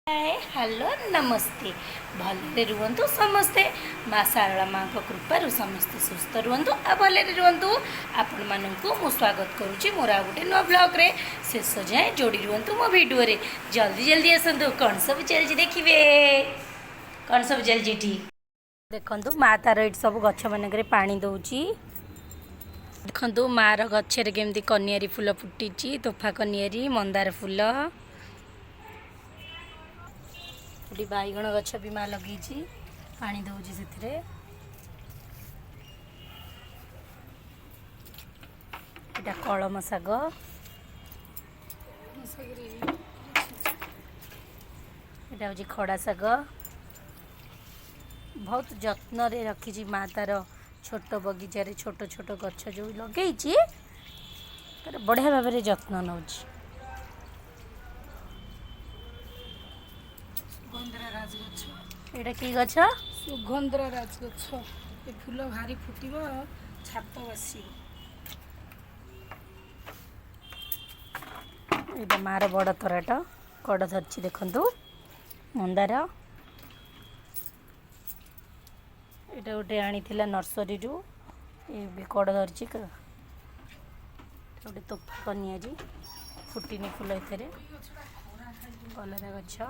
hi hello नमस्ते भले रुहतु समस्ते माँ सारला माँ कृपार समस्ते सुस्थ रुहतु आ भले रुहतु आपण मानू मु स्वागत करुच्ची मोर आ गोटे नुआ ब्लॉग शेष जाए जोड़ी रुहतु मो वीडियो रे जल्दी जल्दी आसतु कौन सब चलती देखिए कौन सब चलती देखु माँ तार ये सब गछ मानक पानी दौची देखु माँ गचर केमती कनियारी फूल फुटी तोफा कनियारी मंदार फूल ये बैगण गछ भी माँ लगी पानी दौची से इटा कलम शाग इटा हूँ खड़ा शाग बहुत जत्न रे रखी माँ तार छोट बगीचार छोट छोट गछ जो लगे तार बढ़िया भाव में जत्न नौ एटा कि गछ सुगंधरा राज गछ ए फूल भारी फुटिब छाप बसी एटा मार बड़ तराट कड़ धरची देखु मंदार एटा गोटे आनी नर्सरी रू ये कड़ धरची गोटे तोफा कनियारी फुटिनी फूल एथे कलरा गछ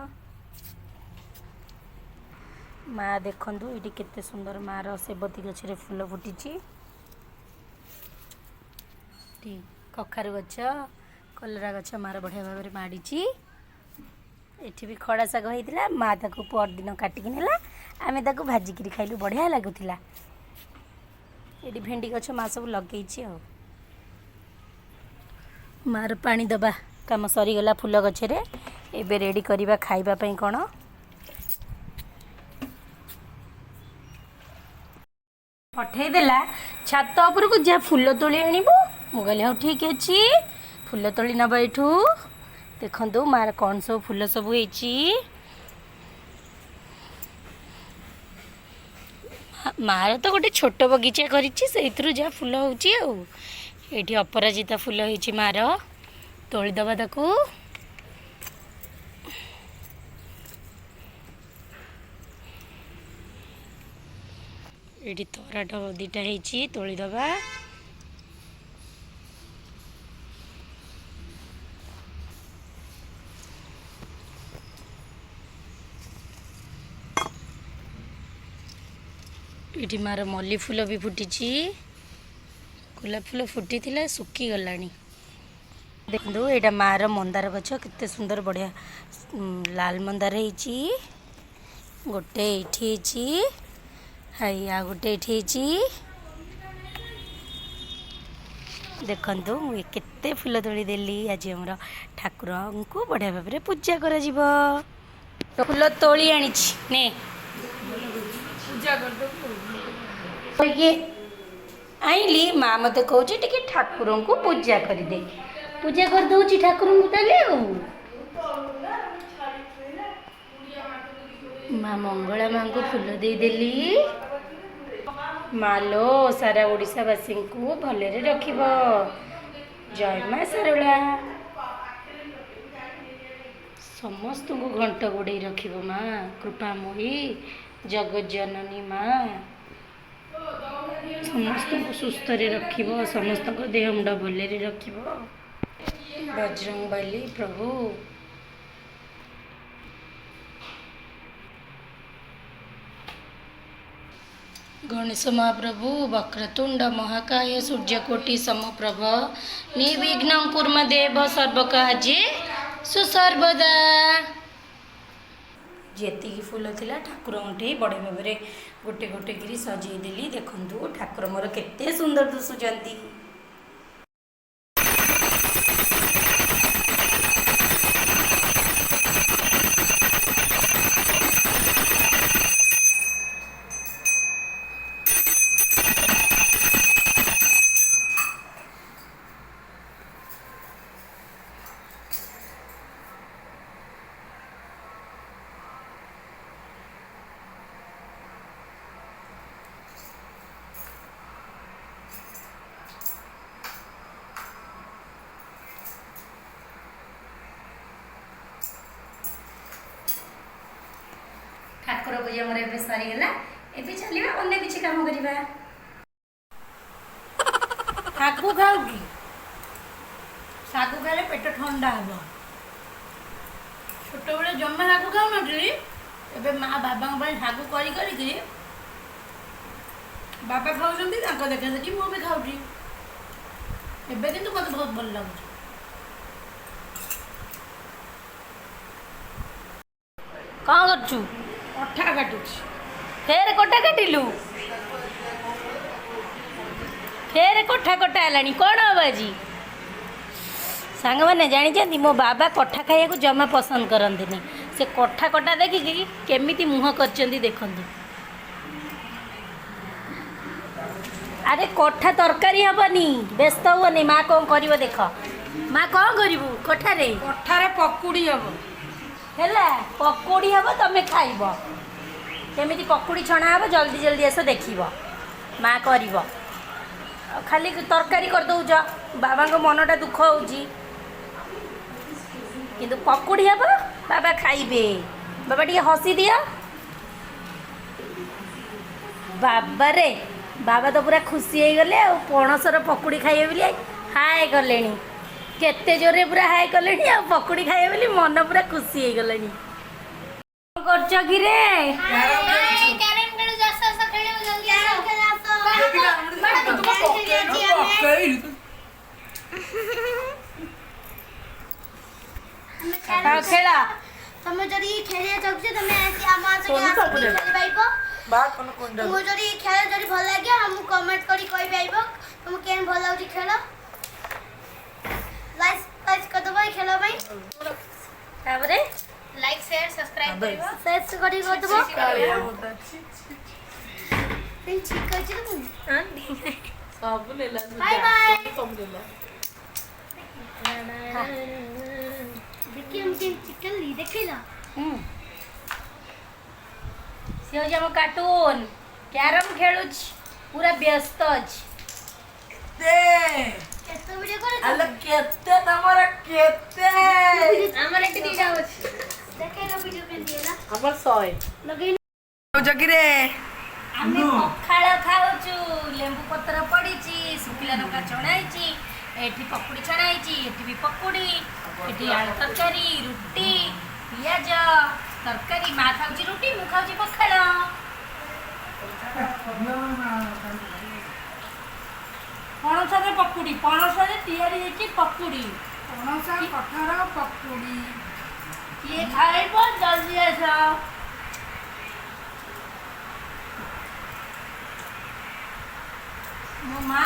माँ देखु ये केते सुंदर मार सेबती गछरे फूल फुटी कखारु गछ कलरा गछ मार बढ़िया भाव में माड़ी एठी भी खड़ा शाग होता माँ ताको पर दिन काटिकी नेला आमे ताको भाजिकी खाइलु बढ़िया लगुला ये भेंडी गछ माँ सब लगे मार पानी दबा काम सरीगला फूल गछरे एबे रेडी करवा खाइबा पई कौन पठेदेला छात उपरକୁ जा फूल तोली आनिबो मु कहले हाँ ठीक अच्छी फूल तोली नबा एठू देखंतु मार कौन सब फूल सब होईची मार तो गोटे छोट बगीचा करिछि सेइथरु जा फूल होउची आ एठी अपराजिता फूल होईची मार तोली दबा ताकू ये तराट दीटा होती तोली दबा ये मार मल्ली फूल भी फुटी गोलाप फूल फुटी थिला सुखी गला देखो यहाँ मार मंदार गछ केते सुंदर बढ़िया लाल मंदार होती गोटे ये हाई आ गोटे देखु मुझे केते फूल तोली देली आज आम ठाकुर को बढ़िया भाव में पूजा कर फूल तोली आनी ने पूजा कर आईली माँ मत कह ठाकुर को पूजा कर दे पूजा कर दौची ठाकुर को ताले माँ मंगला माँ को फूल दे देली मालो सारा ओडिशावासी को भलरे रखिब जय माँ सारला समस्त को घंट गोड़े रखिब माँ कृपामयी जगत जननी माँ समस्त को सुस्थ रखिब समस्त को देह मुंड भलरे रखिब बजरंग बली प्रभु गणेश महाप्रभु वक्रतुंड महाकाय सूर्यकोटि समप्रभ निर्विघ्न कुर्म देव सर्वकार्ये सुसर्वदा जेति फूल थिला ठाकुर उठे बड़े भाव में गोटे गोटे गिरी सजेदेली देखु ठाकुर मोर केते सुंदर दिशुचंती ठाकुर पूजा मोर ए सरीगला ए चलिए अन्य किसी काम करवा ଶାଗୁ ଖାଉ କି ଶାଗୁ ଖାଇଲେ ପେଟ ଥଣ୍ଡା ହେବ ଛୋଟବେଳେ ଜମା ଶାଗୁ ଖାଉନଥିଲି ଏବେ ମା ବାବାଙ୍କ ପାଇଁ ଶାଗୁ କରିକି ବାବା ଖାଉଛନ୍ତି ତାଙ୍କ ଦେଖା ଦେଖି ମୁଁ ବି ଖାଉଛି ଏବେ କିନ୍ତୁ ମୋତେ ବହୁତ ଭଲ ଲାଗୁଛି କ'ଣ କରୁଛୁ ଅଠା କାଟୁଛି ଫେର କଟା କାଟିଲୁ ଫେର କଠା କଟା ହେଲାଣି କ'ଣ ହବ ଆଜି ସାଙ୍ଗମାନେ ଜାଣିଛନ୍ତି ମୋ ବାବା କଠା ଖାଇବାକୁ ଜମା ପସନ୍ଦ କରନ୍ତିନି ସେ କଠା କଟା ଦେଖିକି କେମିତି ମୁହଁ କରିଛନ୍ତି ଦେଖନ୍ତୁ ଆରେ କଠା ତରକାରୀ ହବନି ବ୍ୟସ୍ତ ହୁଅନି ମା କ'ଣ କରିବ ଦେଖ ମା କ'ଣ କରିବୁ କଠାରେ ଅଠାରେ ପକୁଡ଼ି ହେବ ହେଲା ପକୁଡ଼ି ହେବ ତମେ ଖାଇବ କେମିତି ପକୁଡ଼ି ଛଣା ହେବ ଜଲ୍ଦି ଜଲ୍ଦି ଆସ ଦେଖିବ ମା କରିବ ଖାଲି ତରକାରୀ କରିଦେଉଛ ବାବାଙ୍କ ମନଟା ଦୁଃଖ ହେଉଛି କିନ୍ତୁ ପକୁଡ଼ି ହେବ ବାବା ଖାଇବେ ବାବା ଟିକେ ହସି ଦିଅ ବାବାରେ ବାବା ତ ପୁରା ଖୁସି ହେଇଗଲେ ଆଉ ପଣସର ପକୁଡ଼ି ଖାଇବେ ବୋଲି ହାଏ କଲେଣି କେତେ ଜୋରରେ ପୁରା ହାଏ କଲେଣି ଆଉ ପକୁଡ଼ି ଖାଇବେ ବୋଲି ମନ ପୁରା ଖୁସି ହେଇଗଲାଣି କ'ଣ କରୁଛ କିରେ ଖେଳ ତମେ ଯଦି ଖେଳିବା ଚାହୁଁଛ ତମେ ଆସି ଆମ ଖେଳି ପାଇବ ମୁଁ ଯଦି ଖେଳ ଯଦି ଭଲ ଲାଗିବ ଆମକୁ କମେଣ୍ଟ କରି କହିପାରିବ ତମକୁ କେମିତି ଭଲ ଲାଗୁଛି ଖେଳ ଲାଇକ୍ କରିଦେବ ଏଇ ଖେଳ ପାଇଁ ତାପରେ ଲାଇକ୍ ସେୟାର ସବସ୍କ୍ରାଇବ କରିବ ସେୟାର କରି କରିଦେବ ଠିକ୍ କହିଛି ତ ସବୁ ନେଲା ବାଏ ବାଏ ସବୁ ନେଲା ଦେଖି ଆମେ ଚିକେନ ଦେଖିଲା ସେ ହେଉଛି ଆମ କାର୍ଟୁନ କ୍ୟାରମ ଖେଳୁଛି ପୁରା ବ୍ୟସ୍ତ ଅଛି କେତେ ଭିଡ଼ିଓ করে ଆଲୋ କେତେ ତମର କେତେ ଆମର ଏଠି ଦିଟା ଅଛି ଦେଖେଇଲ ଭିଡ଼ିଓ କେମିତି ହେଲା ଆମର 100 ଲଗେଇ ଜଗିରେ ଆମେ ପଖାଳ ଖାଉଛୁ ଲେମ୍ବୁ ପତ୍ର ପଡ଼ିଛି ଶୁଖିଲା ଲଙ୍କା ଛଣା ହେଇଛି ଏଠି ପକୁଡ଼ି ଛଣା ହେଇଛି ଏଠି ବି ପକୁଡ଼ି ଏଠି ଆଳୁ ତରକାରୀ ରୁଟି ପିଆଜ ତରକାରୀ ମା ଖାଉଛି ରୁଟି ମୁଁ ଖାଉଛି ପଖାଳ ପଣସରେ ପକୁଡ଼ି ପଣସରେ ତିଆରି ହେଇଛି ପକୁଡ଼ି ପଣସ କଠାର ପକୁଡ଼ି କିଏ ଖାଇବ ଜଲ୍ଦି ଆସ ମୋ ମା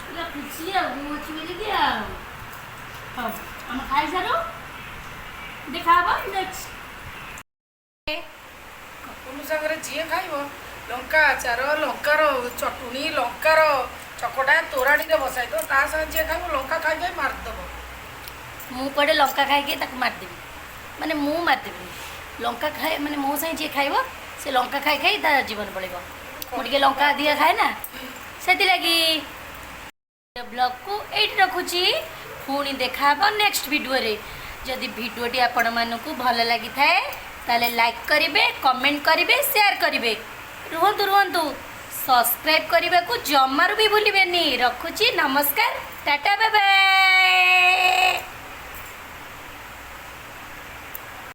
ପୁରା ଖୁସି ଆଉ ମୁଁ ଅଛି ବୋଲିକି ଆଉ ହଉ ଆମେ ଖାଇସାରୁ ଦେଖା ହବ ନେକ୍ସଟ କକୁଲୁ ସାଙ୍ଗରେ ଯିଏ ଖାଇବ ଲଙ୍କା ଆଚାର ଲଙ୍କାର ଚଟୁଣି ଲଙ୍କାର ଚକଟା ତୋରାଣୀରେ ବସାଇଥିବ ତା ସାଙ୍ଗେ ଯିଏ ଖାଇବ ଲଙ୍କା ଖାଇ ମାରିଦେବ ମୁଁ କୁଆଡ଼େ ଲଙ୍କା ଖାଇକି ତାକୁ ମାରିଦେବି ମାନେ ମୁଁ ମାରିଦେବିନି ଲଙ୍କା ଖାଏ ମାନେ ମୋ ସାଙ୍ଗେ ଯିଏ ଖାଇବ ସେ ଲଙ୍କା ଖାଇ ଖାଇ ତା ଜୀବନ ପଳେଇବ ମୁଁ ଟିକେ ଲଙ୍କା ଅଧିକା ଖାଏ ନା ସେଥିଲାଗି ବ୍ଲଗ୍କୁ ଏଇଠି ରଖୁଛି ପୁଣି ଦେଖା ହେବ ନେକ୍ସଟ ଭିଡ଼ିଓରେ ଯଦି ଭିଡ଼ିଓଟି ଆପଣମାନଙ୍କୁ ଭଲ ଲାଗିଥାଏ ତାହେଲେ ଲାଇକ୍ କରିବେ କମେଣ୍ଟ କରିବେ ସେୟାର କରିବେ ରୁହନ୍ତୁ ସବସ୍କ୍ରାଇବ୍ କରିବାକୁ ଜମାରୁ ବି ଭୁଲିବେନି ରଖୁଛି ନମସ୍କାର ଟାଟା ବାଏ ବାଏ